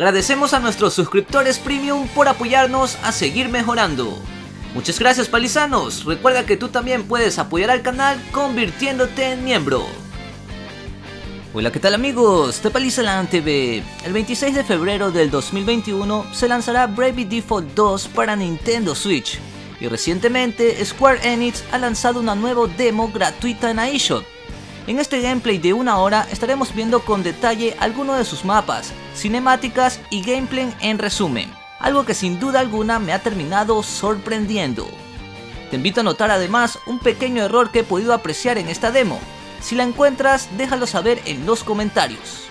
Agradecemos a nuestros suscriptores premium por apoyarnos a seguir mejorando. Muchas gracias, palizanos. Recuerda que tú también puedes apoyar al canal convirtiéndote en miembro. Hola, ¿qué tal amigos? De Palizaland TV. El 26 de febrero del 2021 se lanzará Bravely Default 2 para Nintendo Switch. Y recientemente Square Enix ha lanzado una nueva demo gratuita en eShop. En este gameplay de 1 hora estaremos viendo con detalle algunos de sus mapas, cinemáticas y gameplay en resumen. Algo que sin duda alguna me ha terminado sorprendiendo. Te invito a notar además un pequeño error que he podido apreciar en esta demo. Si la encuentras, déjalo saber en los comentarios.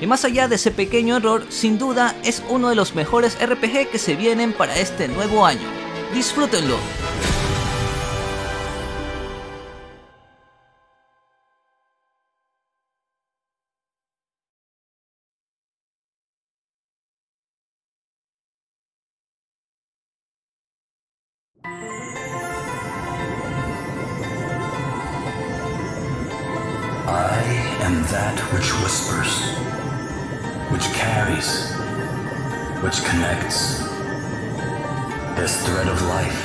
Y más allá de ese pequeño error, sin duda es uno de los mejores RPG que se vienen para este nuevo año. Disfrútenlo. I am that which whispers, which carries, which connects. This thread of life,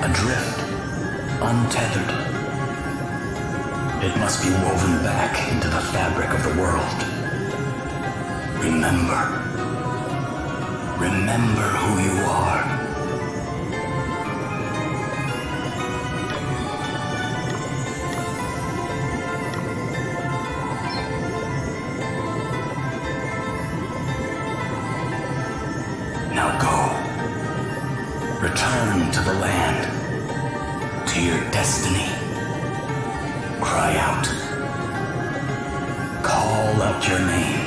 adrift, untethered. It must be woven back into the fabric of the world. Remember. Remember who you are. Now go. Return to the land, to your destiny. Cry out. Call out your name.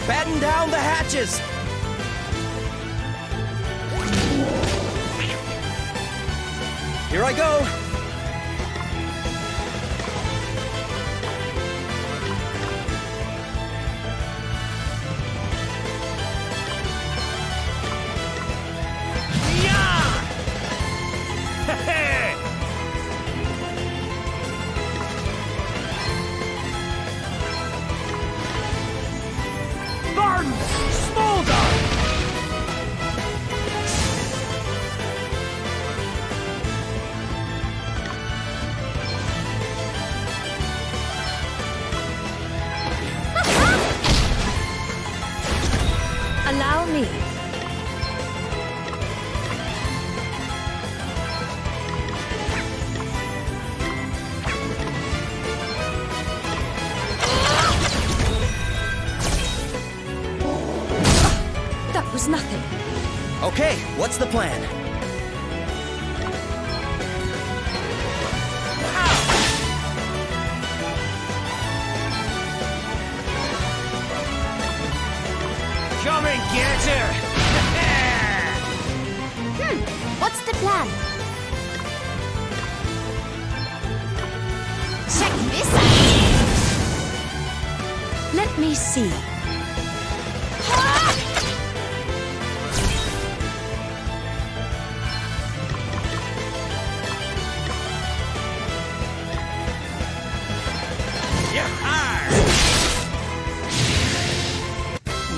Batten down the hatches! Here I go! Allow me. That was nothing. Okay, what's the plan? here! What's the plan? Check this out! Let me see.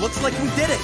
Looks like we did it!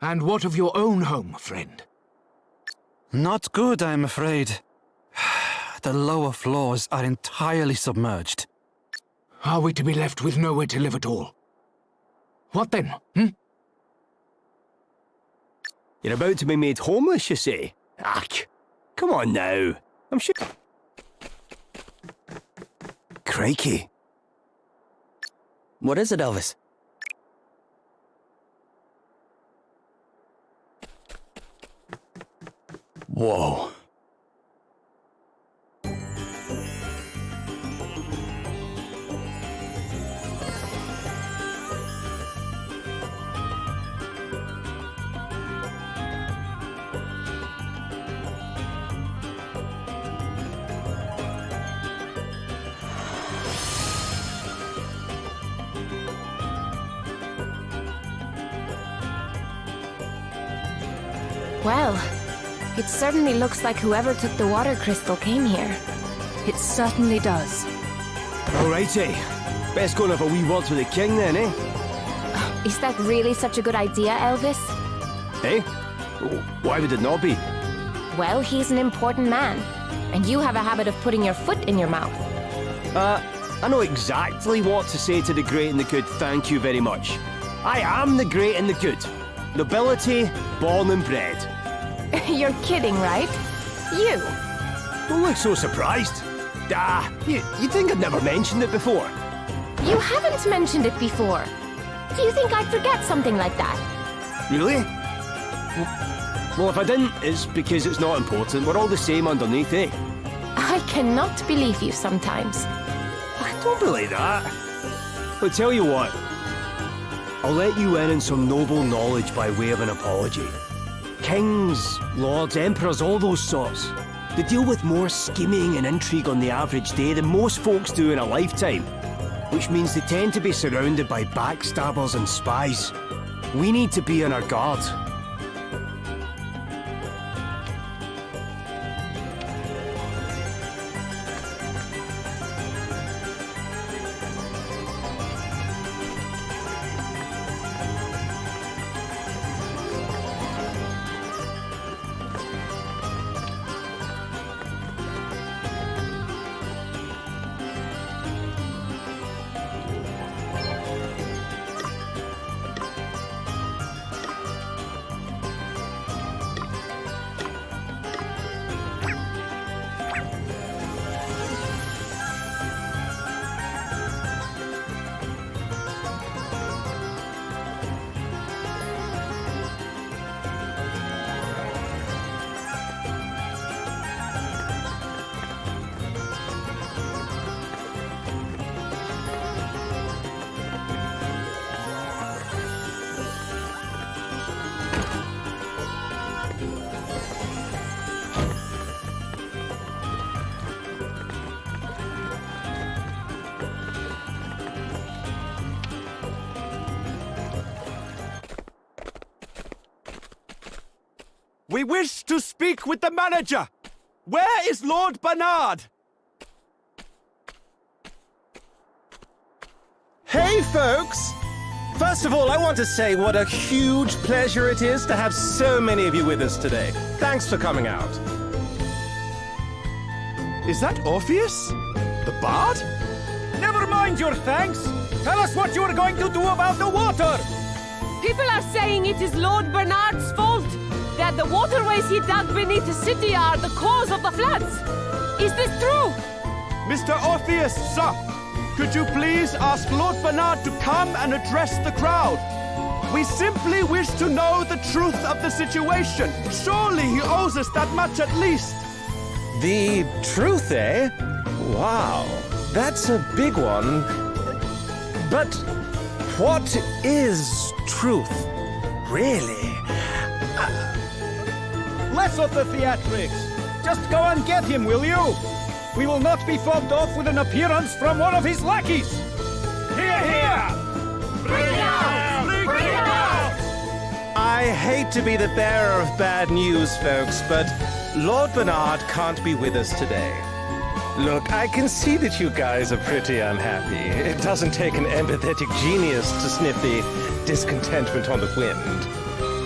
And what of your own home, friend? Not good, I'm afraid. The lower floors are entirely submerged. Are we to be left with nowhere to live at all? What then, You're about to be made homeless, you say? Ach, come on now. I'm sure... Crikey. What is it, Elvis? Whoa. Well, it certainly looks like whoever took the water crystal came here. It certainly does. Alrighty. Best go and have a wee word with the king then, eh? Is that really such a good idea, Elvis? Eh? Why would it not be? Well, he's an important man, and you have a habit of putting your foot in your mouth. I know exactly what to say to the great and the good, thank you very much. I am the great and the good. Nobility, born and bred. You're kidding, right? You? Don't look so surprised. You think I'd never mentioned it before? You haven't mentioned it before. Do you think I'd forget something like that? Really? Well, if I didn't, it's because it's not important. We're all the same underneath, eh? I cannot believe you sometimes. Don't be like that. But tell you what, I'll let you in on some noble knowledge by way of an apology. Kings, lords, emperors, all those sorts. They deal with more scheming and intrigue on the average day than most folks do in a lifetime. Which means they tend to be surrounded by backstabbers and spies. We need to be on our guard. We wish to speak with the manager! Where is Lord Bernard? Hey, folks! First of all, I want to say what a huge pleasure it is to have so many of you with us today. Thanks for coming out. Is that Orpheus? The bard? Never mind your thanks. Tell us what you are going to do about the water. People are saying it is Lord Bernard's fault. That the waterways he dug beneath the city are the cause of the floods. Is this true? Mr. Orpheus, sir, could you please ask Lord Bernard to come and address the crowd? We simply wish to know the truth of the situation. Surely he owes us that much at least. The truth, eh? Wow, that's a big one. But what is truth, really? Less of the theatrics. Just go and get him, will you? We will not be fobbed off with an appearance from one of his lackeys. Hear, hear! Bring it out! Bring it out! I hate to be the bearer of bad news, folks, but Lord Bernard can't be with us today. Look, I can see that you guys are pretty unhappy. It doesn't take an empathetic genius to sniff the discontentment on the wind.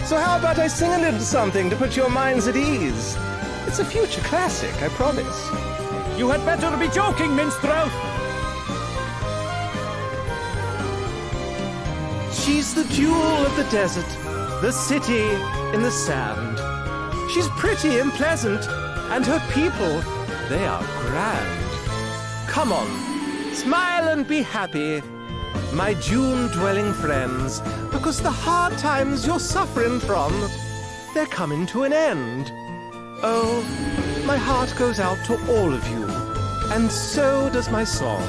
So how about I sing a little something to put your minds at ease? It's a future classic, I promise. You had better be joking, minstrel! She's the jewel of the desert, the city in the sand. She's pretty and pleasant, and her people, they are grand. Come on, smile and be happy, my June-dwelling friends, because the hard times you're suffering from, they're coming to an end. Oh, my heart goes out to all of you, and so does my song.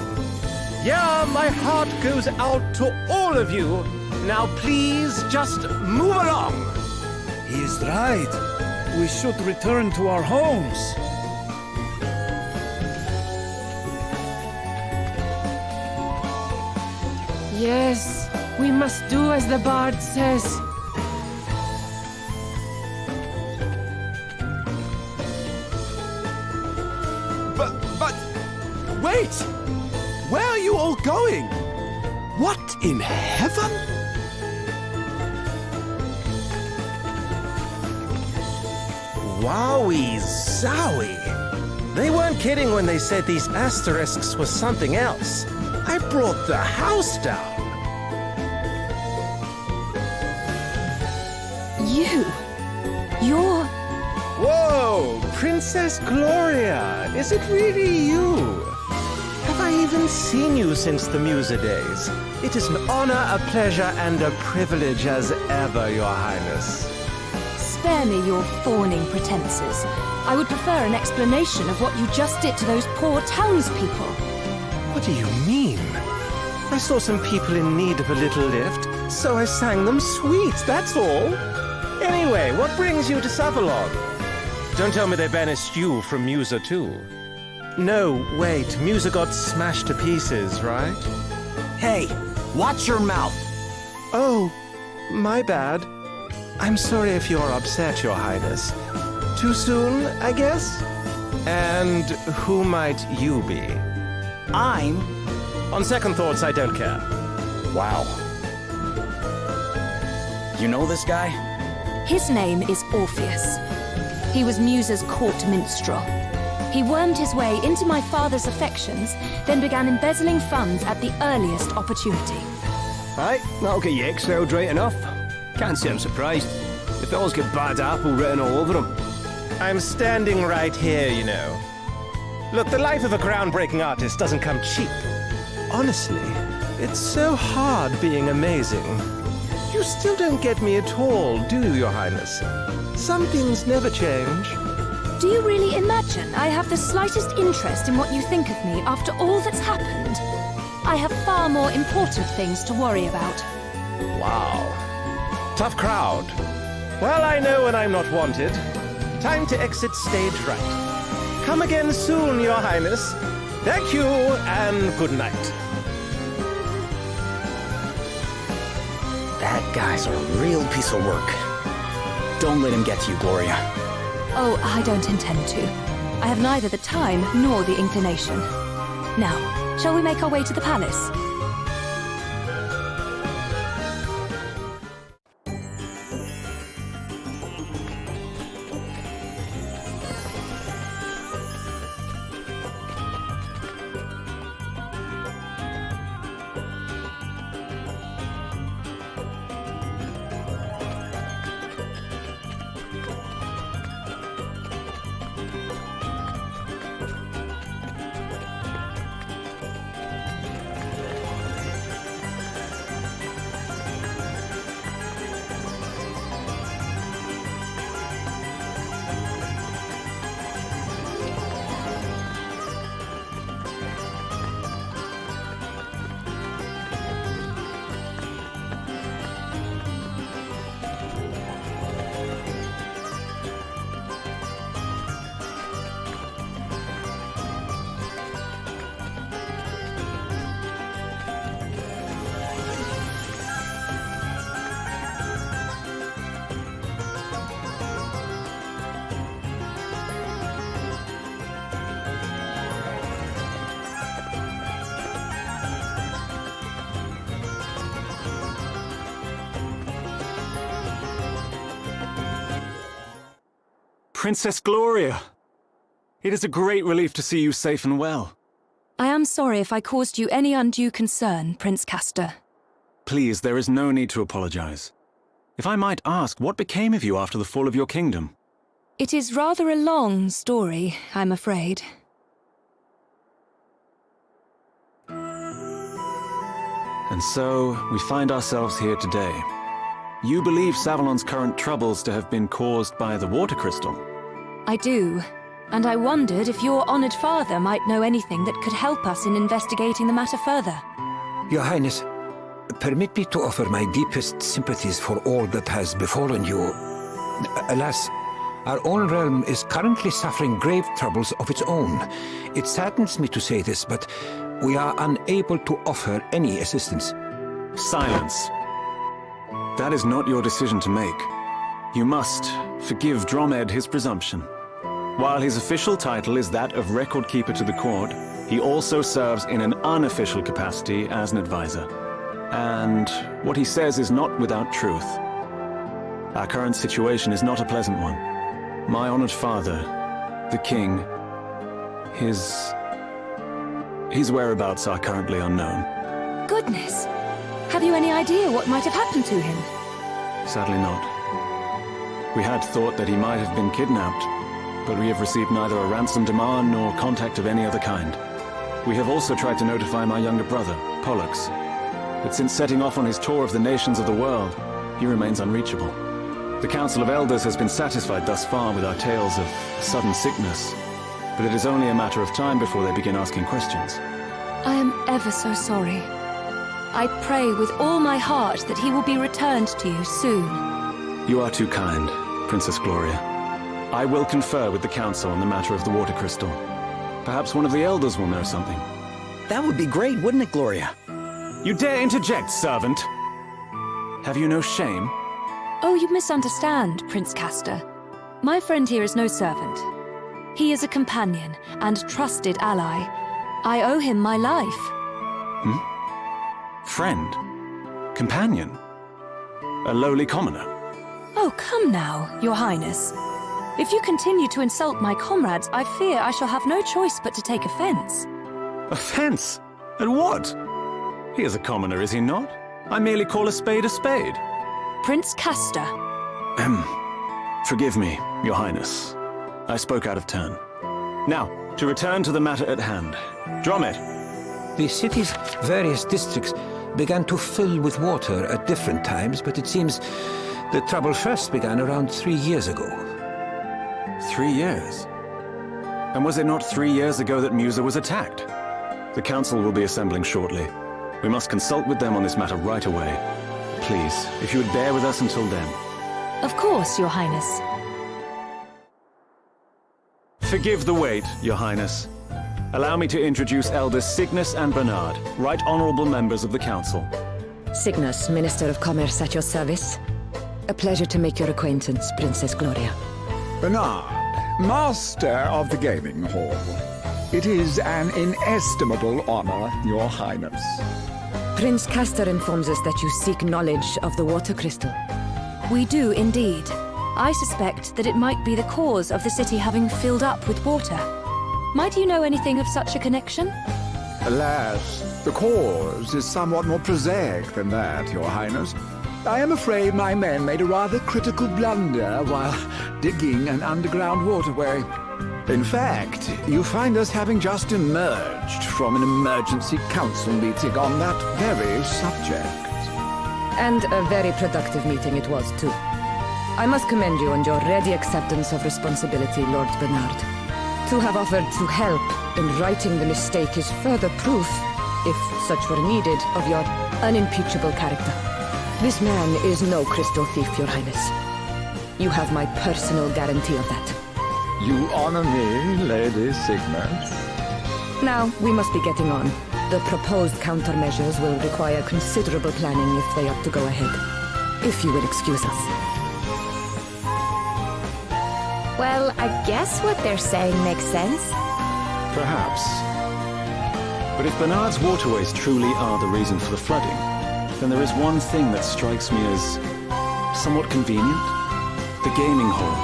Yeah, my heart goes out to all of you. Now please just move along. He is right. We should return to our homes. Yes, we must do as the bard says. But, wait! Where are you all going? What in heaven? Wowie zowie! They weren't kidding when they said these asterisks were something else. I brought the house down. You're... Whoa! Princess Gloria! Is it really you? Have I even seen you since the Musa days? It is an honor, a pleasure, and a privilege as ever, Your Highness. Spare me your fawning pretenses. I would prefer an explanation of what you just did to those poor townspeople. What do you mean? I saw some people in need of a little lift, so I sang them sweets, that's all. Anyway, what brings you to Savalon? Don't tell me they banished you from Musa too. No, wait, Musa got smashed to pieces, right? Hey, watch your mouth. Oh, my bad. I'm sorry if you're upset, Your Highness. Too soon, I guess? And who might you be? I'm... On second thoughts, I don't care. Wow. You know this guy? His name is Orpheus. He was Musa's court minstrel. He wormed his way into my father's affections, then began embezzling funds at the earliest opportunity. Aye, that'll get you expelled right enough. Can't say I'm surprised. The fellas get bad apple written all over them. I'm standing right here, you know. Look, the life of a groundbreaking artist doesn't come cheap. Honestly, it's so hard being amazing. You still don't get me at all, do you, Your Highness? Some things never change. Do you really imagine I have the slightest interest in what you think of me after all that's happened? I have far more important things to worry about. Wow. Tough crowd. Well, I know when I'm not wanted. Time to exit stage right. Come again soon, Your Highness. Thank you, and good night. That guy's a real piece of work. Don't let him get to you, Gloria. Oh, I don't intend to. I have neither the time nor the inclination. Now, shall we make our way to the palace? Princess Gloria! It is a great relief to see you safe and well. I am sorry if I caused you any undue concern, Prince Castor. Please, there is no need to apologize. If I might ask, what became of you after the fall of your kingdom? It is rather a long story, I'm afraid. And so, we find ourselves here today. You believe Savalon's current troubles to have been caused by the water crystal? I do, and I wondered if your honored father might know anything that could help us in investigating the matter further. Your Highness, permit me to offer my deepest sympathies for all that has befallen you. Alas, our own realm is currently suffering grave troubles of its own. It saddens me to say this, but we are unable to offer any assistance. Silence. That is not your decision to make. You must forgive Dromed his presumption. While his official title is that of Record Keeper to the court, he also serves in an unofficial capacity as an advisor. And what he says is not without truth. Our current situation is not a pleasant one. My honored father, the king, his whereabouts are currently unknown. Goodness! Have you any idea what might have happened to him? Sadly not. We had thought that he might have been kidnapped, but we have received neither a ransom demand nor contact of any other kind. We have also tried to notify my younger brother, Pollux, but since setting off on his tour of the nations of the world, he remains unreachable. The Council of Elders has been satisfied thus far with our tales of sudden sickness, but it is only a matter of time before they begin asking questions. I am ever so sorry. I pray with all my heart that he will be returned to you soon. You are too kind, Princess Gloria. I will confer with the Council on the matter of the water crystal. Perhaps one of the Elders will know something. That would be great, wouldn't it, Gloria? You dare interject, servant! Have you no shame? Oh, you misunderstand, Prince Castor. My friend here is no servant. He is a companion and trusted ally. I owe him my life. Friend? Companion? A lowly commoner? Oh, come now, Your Highness. If you continue to insult my comrades, I fear I shall have no choice but to take offense. Offense? At what? He is a commoner, is he not? I merely call a spade a spade. Prince Castor. Forgive me, Your Highness. I spoke out of turn. Now, to return to the matter at hand. Dromed! The city's various districts began to fill with water at different times, but it seems the trouble first began around 3 years ago. 3 years? And was it not 3 years ago that Musa was attacked? The Council will be assembling shortly. We must consult with them on this matter right away. Please, if you would bear with us until then. Of course, Your Highness. Forgive the wait, Your Highness. Allow me to introduce Elders Cygnus and Bernard, right honorable members of the Council. Cygnus, Minister of Commerce at your service. A pleasure to make your acquaintance, Princess Gloria. Bernard, Master of the Gaming Hall. It is an inestimable honor, Your Highness. Prince Castor informs us that you seek knowledge of the water crystal. We do indeed. I suspect that it might be the cause of the city having filled up with water. Might you know anything of such a connection? Alas, the cause is somewhat more prosaic than that, Your Highness. I am afraid my men made a rather critical blunder while digging an underground waterway. In fact, you find us having just emerged from an emergency council meeting on that very subject. And a very productive meeting it was, too. I must commend you on your ready acceptance of responsibility, Lord Bernard. To have offered to help in righting the mistake is further proof, if such were needed, of your unimpeachable character. This man is no crystal thief, Your Highness. You have my personal guarantee of that. You honor me, Lady Cygnus. Now, we must be getting on. The proposed countermeasures will require considerable planning if they are to go ahead. If you will excuse us. Well, I guess what they're saying makes sense. Perhaps. But if Bernard's waterways truly are the reason for the flooding, then there is one thing that strikes me as somewhat convenient. The gaming hall.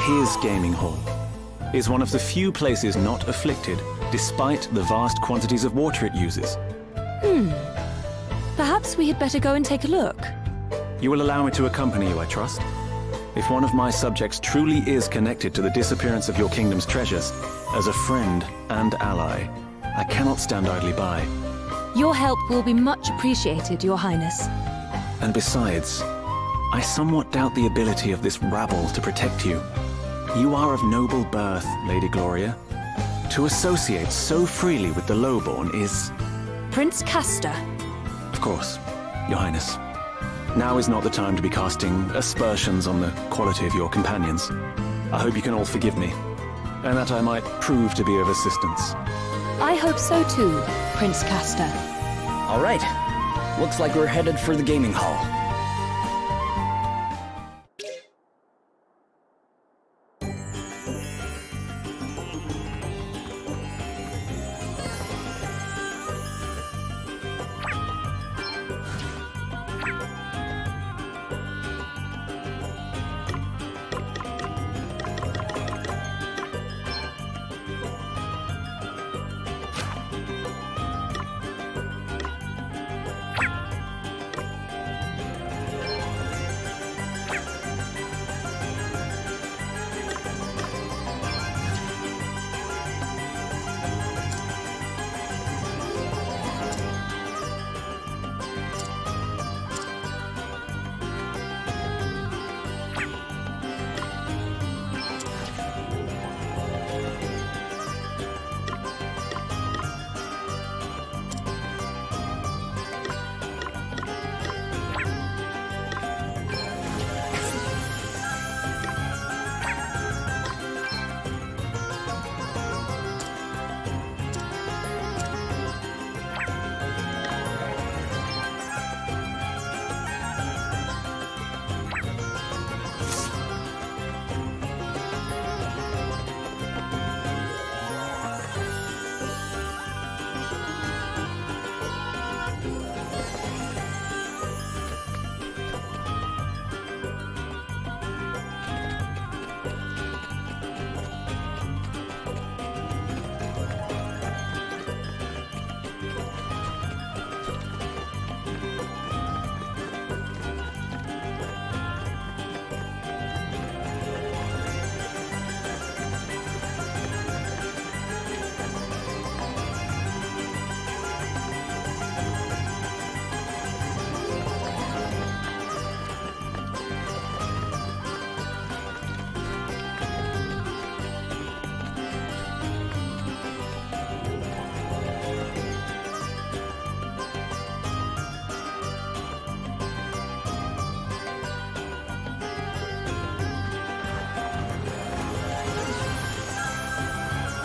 his gaming hall, is one of the few places not afflicted, despite the vast quantities of water it uses. Perhaps we had better go and take a look. You will allow me to accompany you, I trust? If one of my subjects truly is connected to the disappearance of your kingdom's treasures, as a friend and ally, I cannot stand idly by. Your help will be much appreciated, Your Highness. And besides, I somewhat doubt the ability of this rabble to protect you. You are of noble birth, Lady Gloria. To associate so freely with the lowborn is... Prince Castor. Of course, Your Highness. Now is not the time to be casting aspersions on the quality of your companions. I hope you can all forgive me, and that I might prove to be of assistance. I hope so too, Prince Castor. All right. Looks like we're headed for the gaming hall.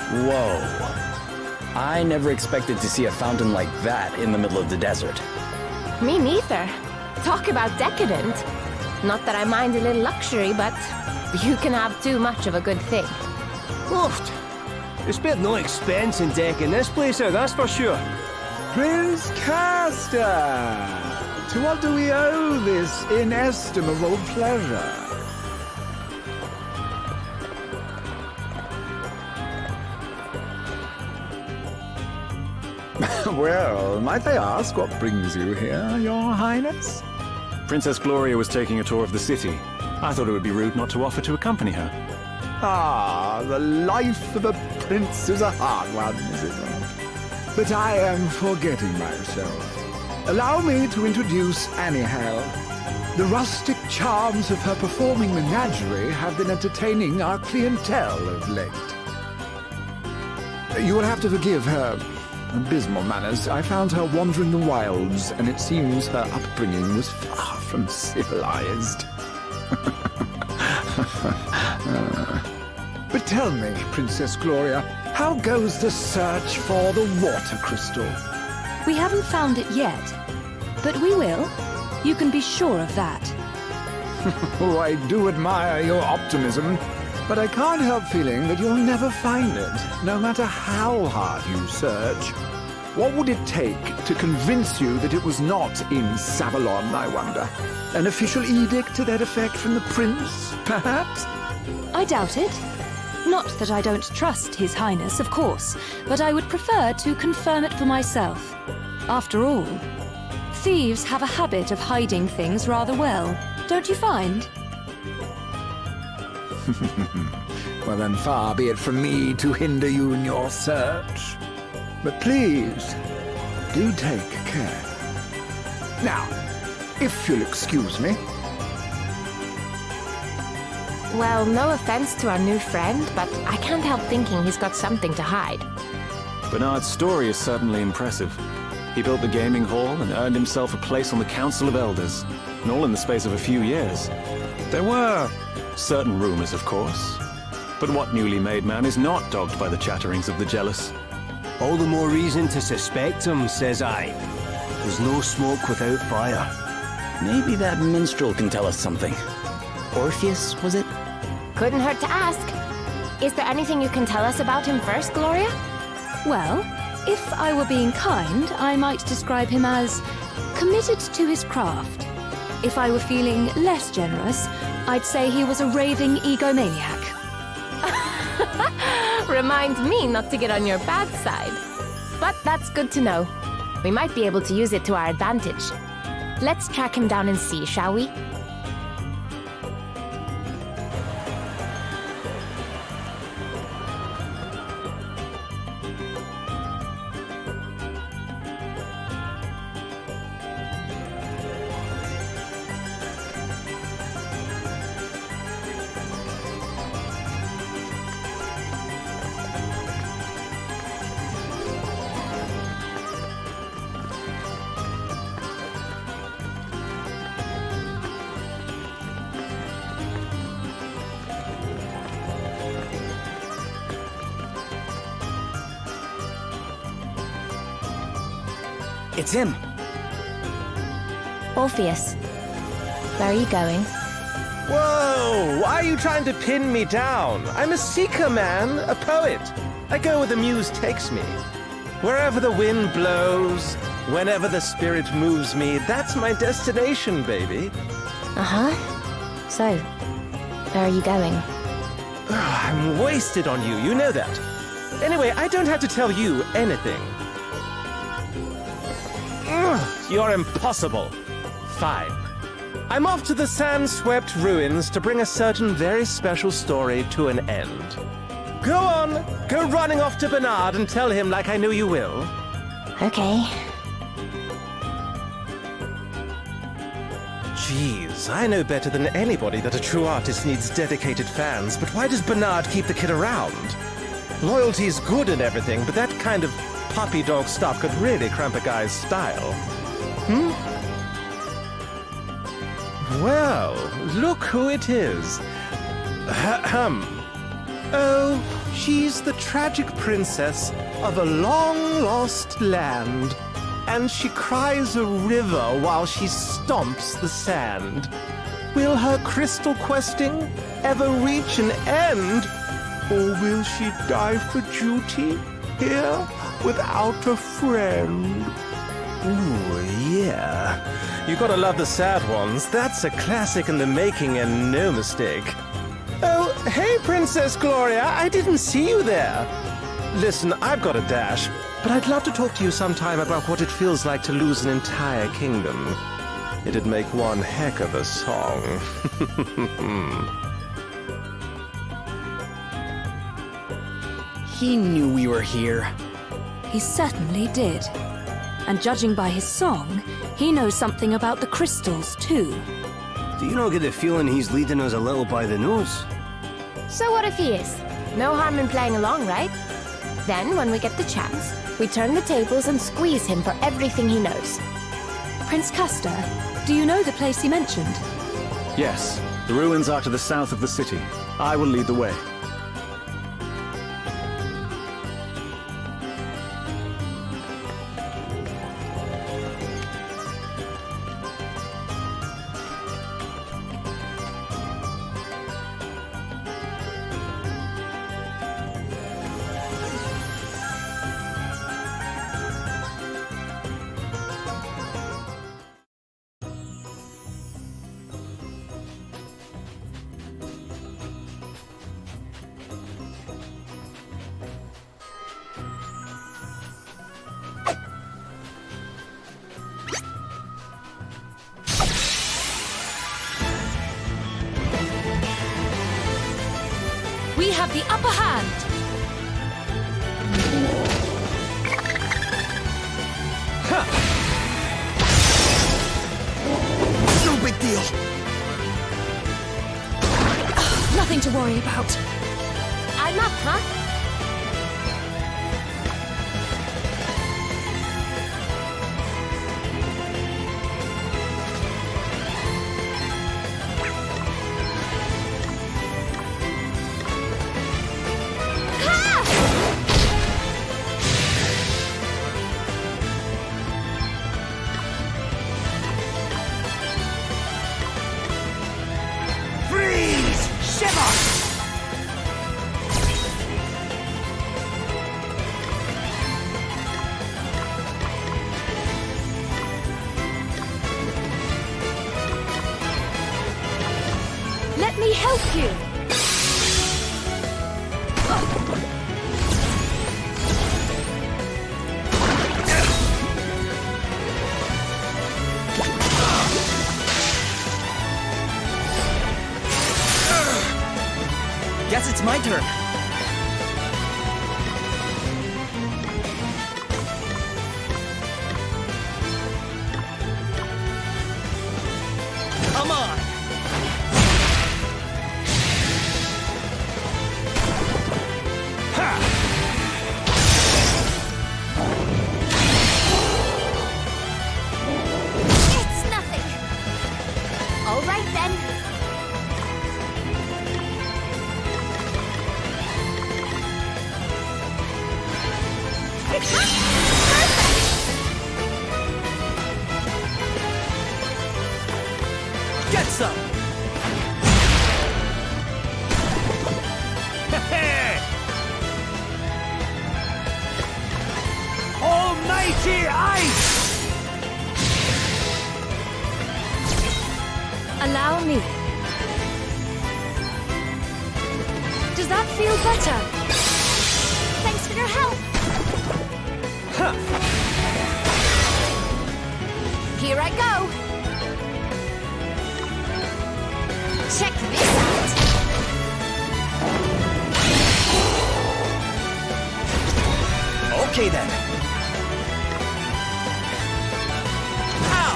Whoa. I never expected to see a fountain like that in the middle of the desert. Me neither. Talk about decadent. Not that I mind a little luxury, but you can have too much of a good thing. Oofed. They spared no expense in decking this place out, that's for sure. Prince Castor! To what do we owe this inestimable pleasure? Well, might I ask what brings you here, Your Highness? Princess Gloria was taking a tour of the city. I thought it would be rude not to offer to accompany her. Ah, the life of a prince is a hard one, is it not? But I am forgetting myself. Allow me to introduce Annie Hale. The rustic charms of her performing menagerie have been entertaining our clientele of late. You will have to forgive her abysmal manners. I found her wandering the wilds, and it seems her upbringing was far from civilized. But tell me, Princess Gloria, how goes the search for the water crystal? We haven't found it yet, but we will. You can be sure of that. Oh, I do admire your optimism, but I can't help feeling that you'll never find it, no matter how hard you search. What would it take to convince you that it was not in Savalon, I wonder? An official edict to that effect from the prince, perhaps? I doubt it. Not that I don't trust His Highness, of course, but I would prefer to confirm it for myself. After all, thieves have a habit of hiding things rather well, don't you find? Well, then far be it from me to hinder you in your search. But please, do take care. Now, if you'll excuse me. Well, no offense to our new friend, but I can't help thinking he's got something to hide. Bernard's story is certainly impressive. He built the gaming hall and earned himself a place on the Council of Elders, and all in the space of a few years. There were certain rumors, of course. But what newly made man is not dogged by the chatterings of the jealous? All the more reason to suspect him, says I. There's no smoke without fire. Maybe that minstrel can tell us something. Orpheus, was it? Couldn't hurt to ask. Is there anything you can tell us about him first, Gloria? Well, if I were being kind, I might describe him as committed to his craft. If I were feeling less generous, I'd say he was a raving egomaniac. Reminds me not to get on your bad side. But that's good to know. We might be able to use it to our advantage. Let's track him down and see, shall we? It's him! Orpheus, where are you going? Whoa! Why are you trying to pin me down? I'm a seeker, man, a poet. I go where the muse takes me. Wherever the wind blows, whenever the spirit moves me, that's my destination, baby. Uh-huh. So, where are you going? I'm wasted on you, you know that. Anyway, I don't have to tell you anything. You're impossible. Fine. I'm off to the sand-swept ruins to bring a certain very special story to an end. Go on, go running off to Bernard and tell him like I know you will. Okay. Jeez, I know better than anybody that a true artist needs dedicated fans, but why does Bernard keep the kid around? Loyalty's good and everything, but that kind of puppy dog stuff could really cramp a guy's style. Well, look who it is. Ahem. Oh, she's the tragic princess of a long-lost land, and she cries a river while she stomps the sand. Will her crystal questing ever reach an end, or will she die for duty here without a friend? Ooh, yeah. You gotta love the sad ones. That's a classic in the making and no mistake. Oh, hey, Princess Gloria. I didn't see you there. Listen, I've got a dash, but I'd love to talk to you sometime about what it feels like to lose an entire kingdom. It'd make one heck of a song. He knew we were here. He certainly did. And judging by his song, he knows something about the crystals, too. Do you not get the feeling he's leading us a little by the nose? So what if he is? No harm in playing along, right? Then, when we get the chance, we turn the tables and squeeze him for everything he knows. Prince Castor, do you know the place he mentioned? Yes, the ruins are to the south of the city. I will lead the way. have the upper hand. No big deal. Nothing to worry about. I'm up, huh? Let me help you. Guess it's my turn. Come on. It's nothing. All right then. Get some! Almighty ice! Allow me. Does that feel better? Thanks for your help. Here I go. Check this out. Okay then. Ow!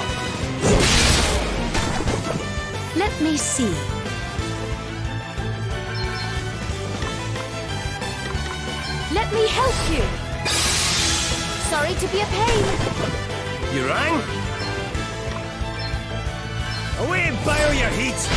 Let me see. Let me help you. Sorry to be a pain. You rang? Away and bio your heat!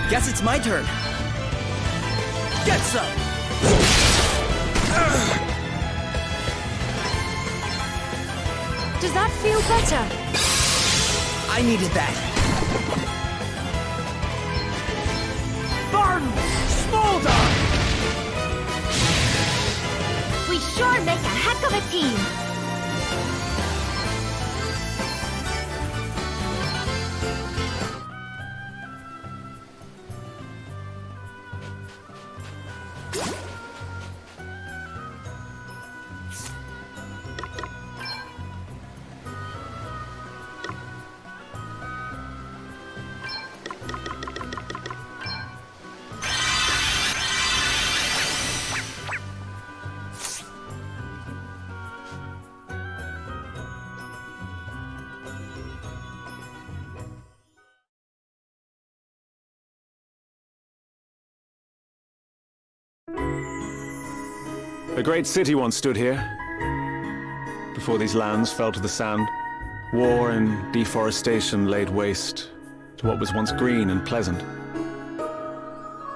Guess it's my turn. Get some! Does that feel better? I needed that. Burn! Smolder! We sure make a heck of a team. A great city once stood here, before these lands fell to the sand. War and deforestation laid waste to what was once green and pleasant.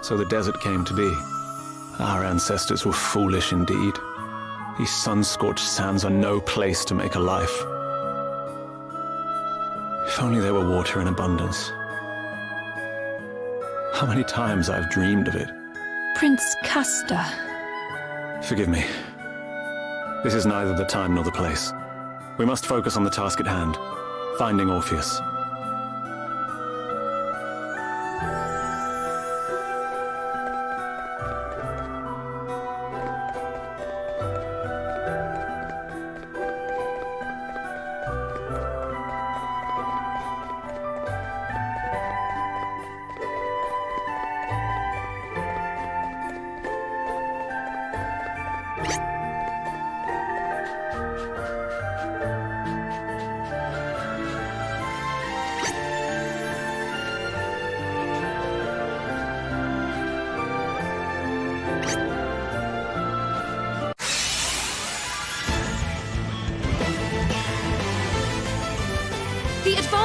So the desert came to be. Our ancestors were foolish indeed. These sun-scorched sands are no place to make a life. If only there were water in abundance. How many times I've dreamed of it. Prince Castor. Forgive me. This is neither the time nor the place. We must focus on the task at hand, finding Orpheus.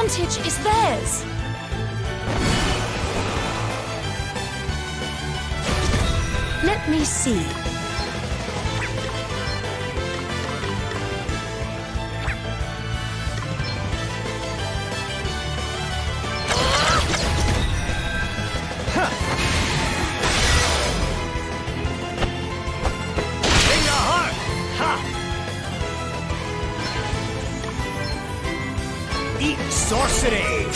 advantage is theirs. Let me see. Eat sorcery!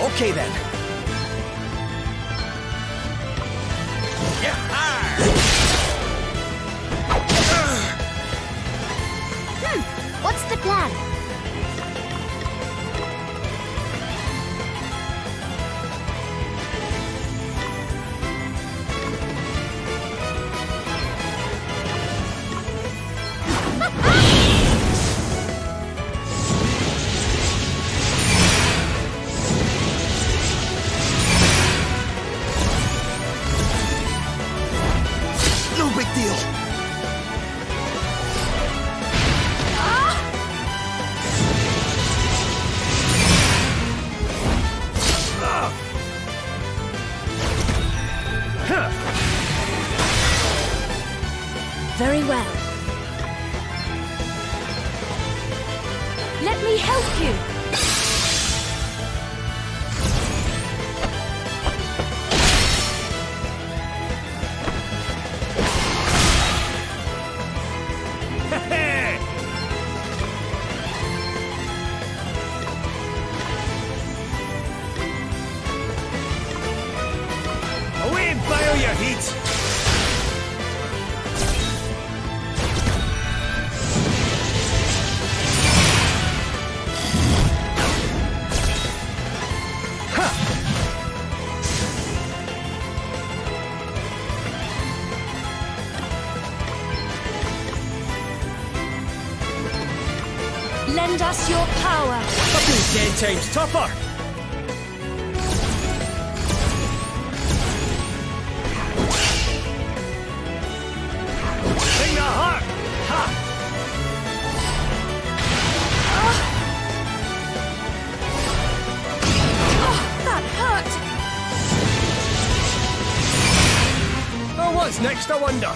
Okay then. What's the plan? No big deal. Very well. Let me help you. Away and bio your heat! Lend us your power. Fucking 10 times tougher! Bring the heart! Ha! That hurt. Oh, what's next, I wonder?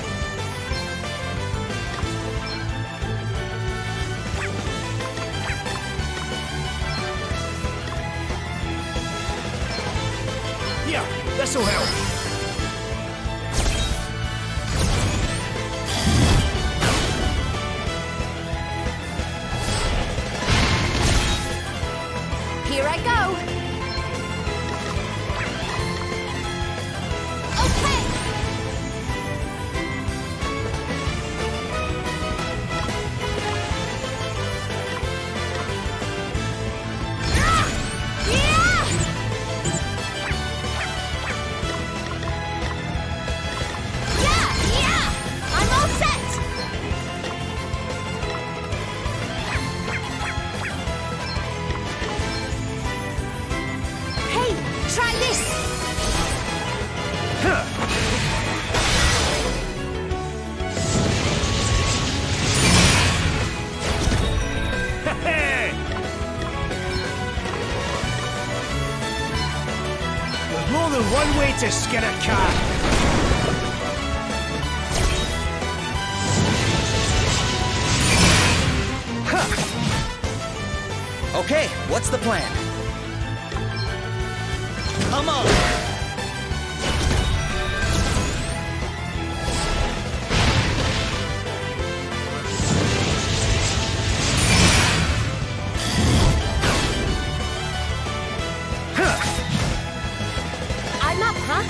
Here, this'll help. Here I go. Okay. I'm all set. Hey, try this. There's more than one way to skin a cat. Okay, what's the plan? Come on! I'm up, huh?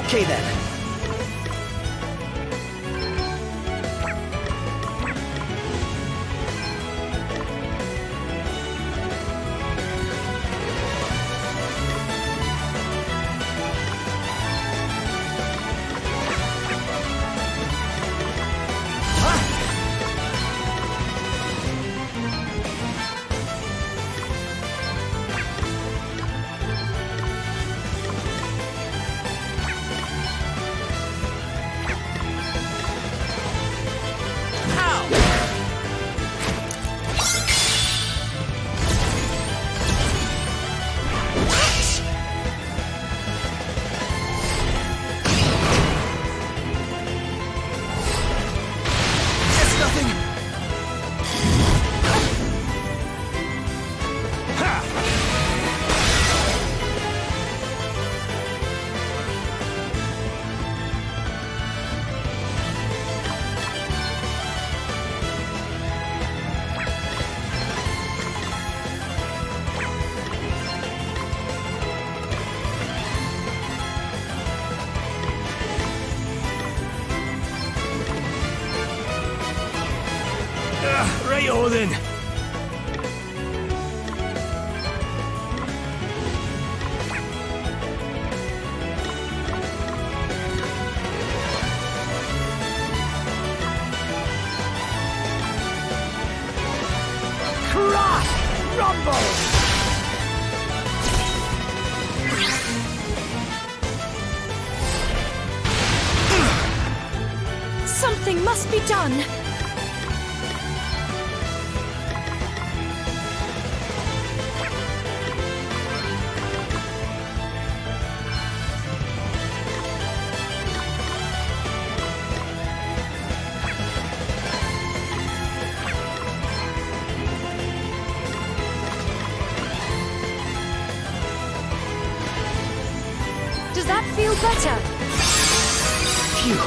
Okay then. Righto then. Something must be done. Does that feel better? Phew.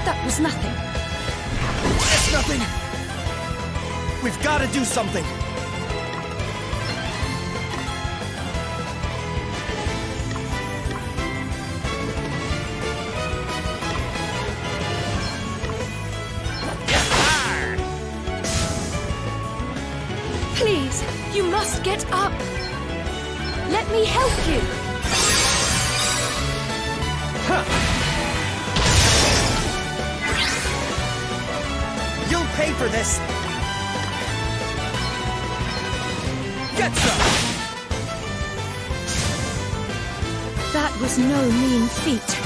That was nothing. It's nothing! We've got to do something! Please, you must get up. Let me help you. You'll pay for this! Get some! That was no mean feat.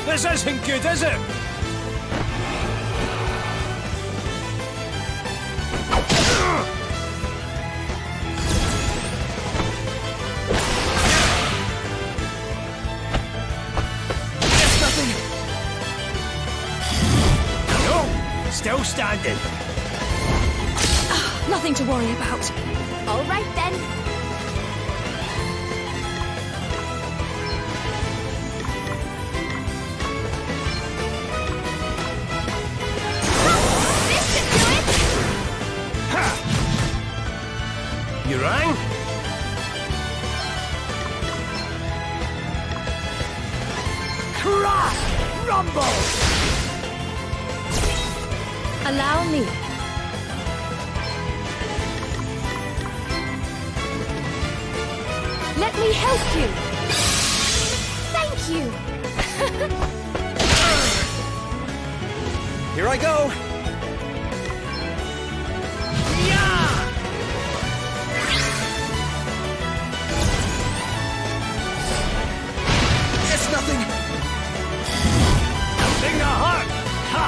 This isn't good, is it? It's nothing! No, still standing. Nothing to worry about. All right then. You rang? Cry! Rumble! Allow me. Let me help you. Thank you. Here I go! It's nothing! Sing the heart! Ha!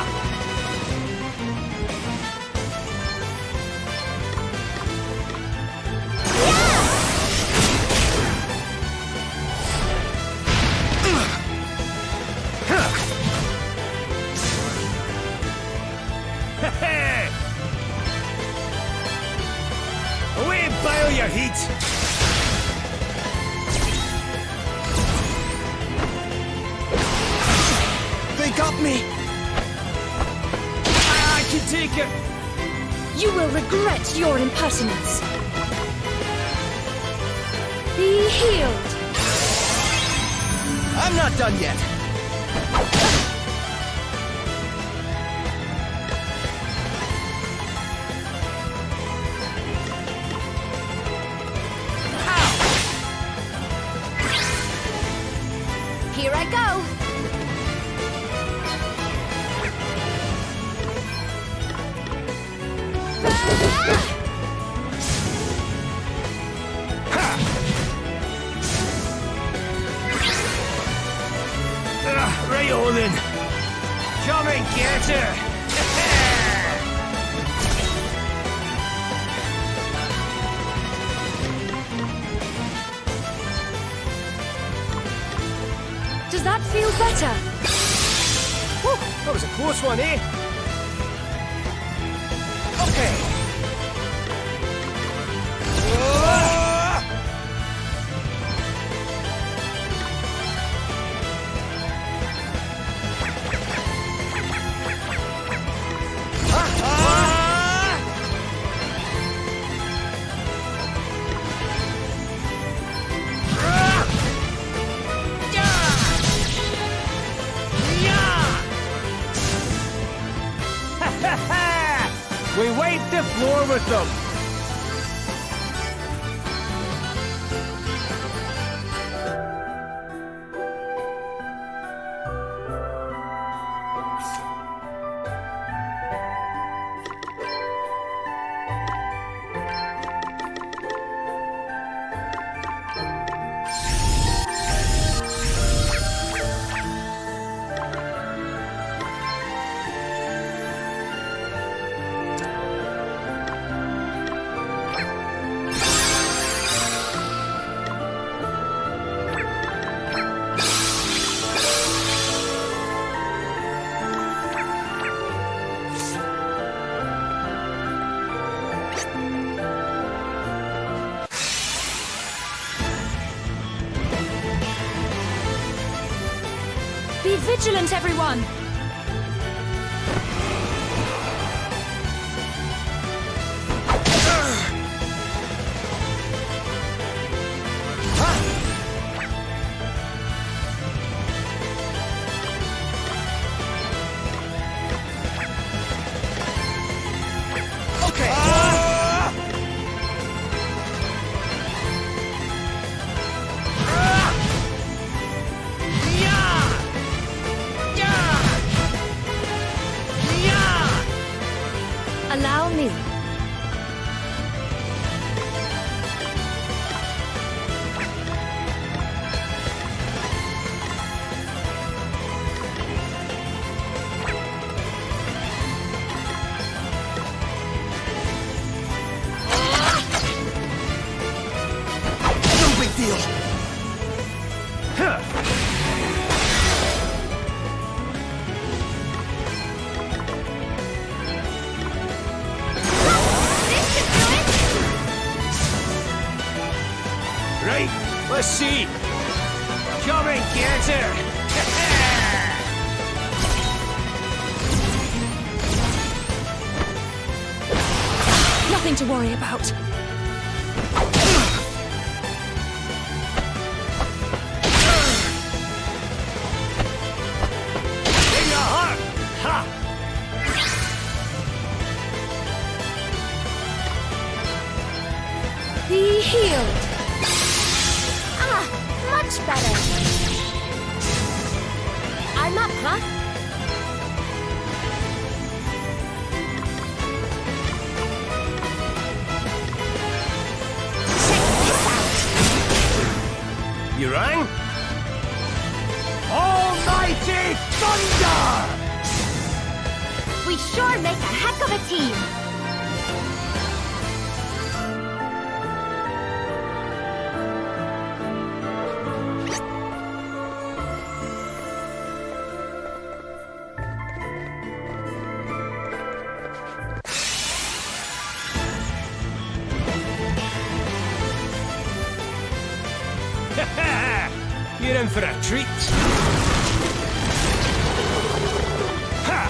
Away and bile your heat! They got me! I can take it! You will regret your impertinence. Be healed. I'm not done yet. Here I go. Right on then. Come and get her. Does that feel better? Whew, that was a close one, eh? Okay. We wiped the floor with them. Be vigilant, everyone! Allow me. No big deal. Right, let's see. Come and get her. Nothing to worry about. In your heart. Ha! Be healed. Much better. I'm up, huh? You rang? Almighty thunder! We sure make a heck of a team. You're in for a treat. Ha!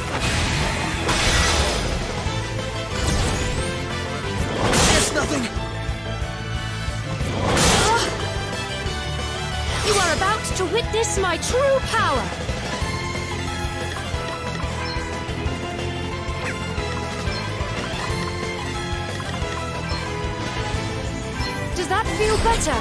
It's nothing. true power! Does that feel better?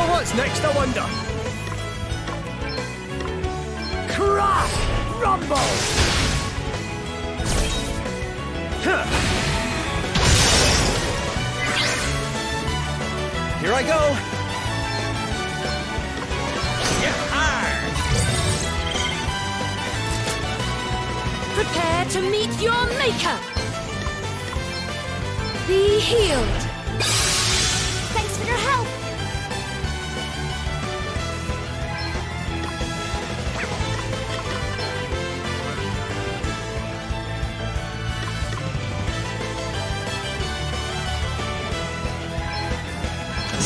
What's next, I wonder? Cry! Rumble! Huh. Here I go! Prepare to meet your maker! Be healed! Thanks for your help!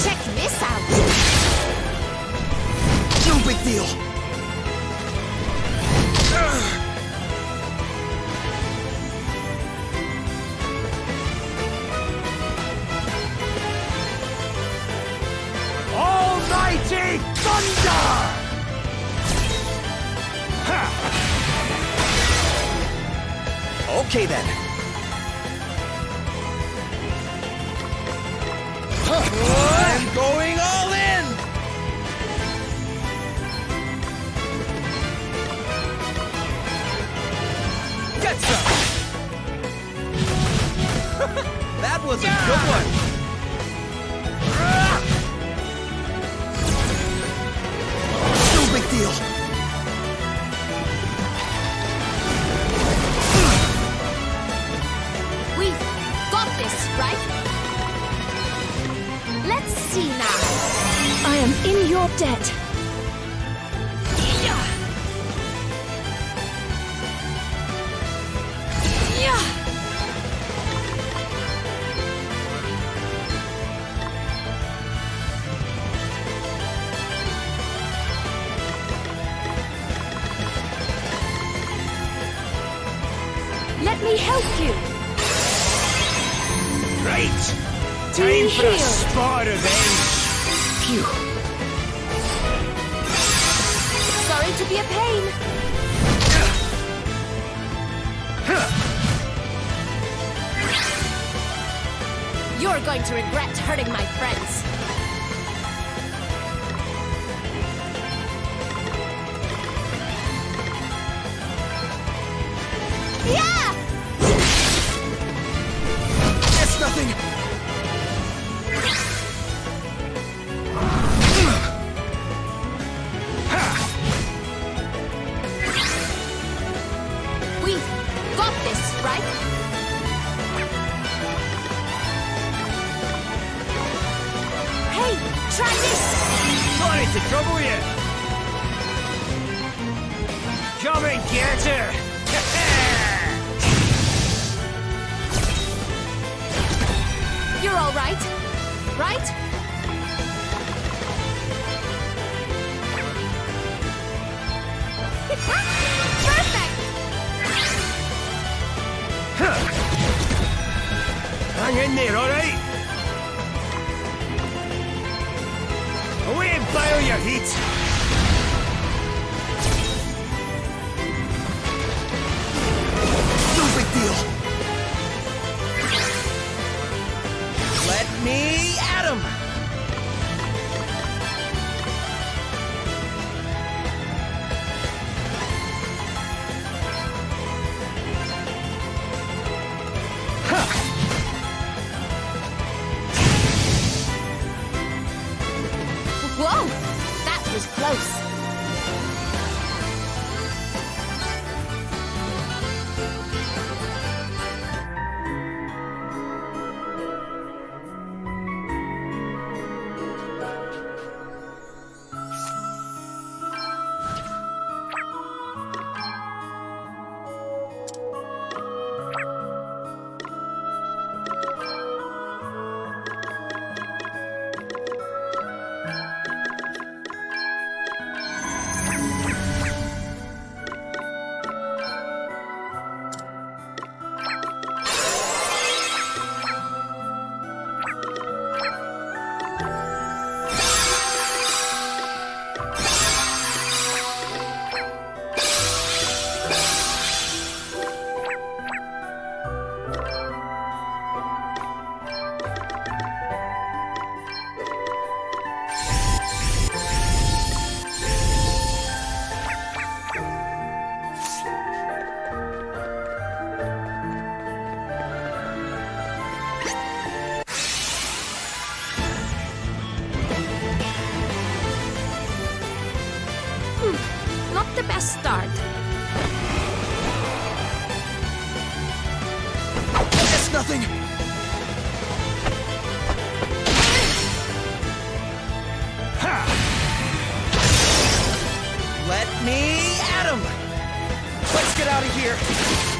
Check this out! No big deal! Almighty Thunder! Ha! Okay then. I'm going all in! Get some! That was a good one! No big deal! We've got this, right? Let's see now. I am in your debt. Yeah. Yeah. Let me help you. Right! Time for a spot of revenge! Phew. Sorry to be a pain. You're going to regret hurting my friends. Yeah! It's nothing! We've got this, right? Hey, try this! Sorry to trouble you! Come and get her! You're all right, right? Perfect! Hang in there, all right? Away and boil your heat! No big deal! Let me at him! Whoa! That was close. me at 'em! Let's get out of here!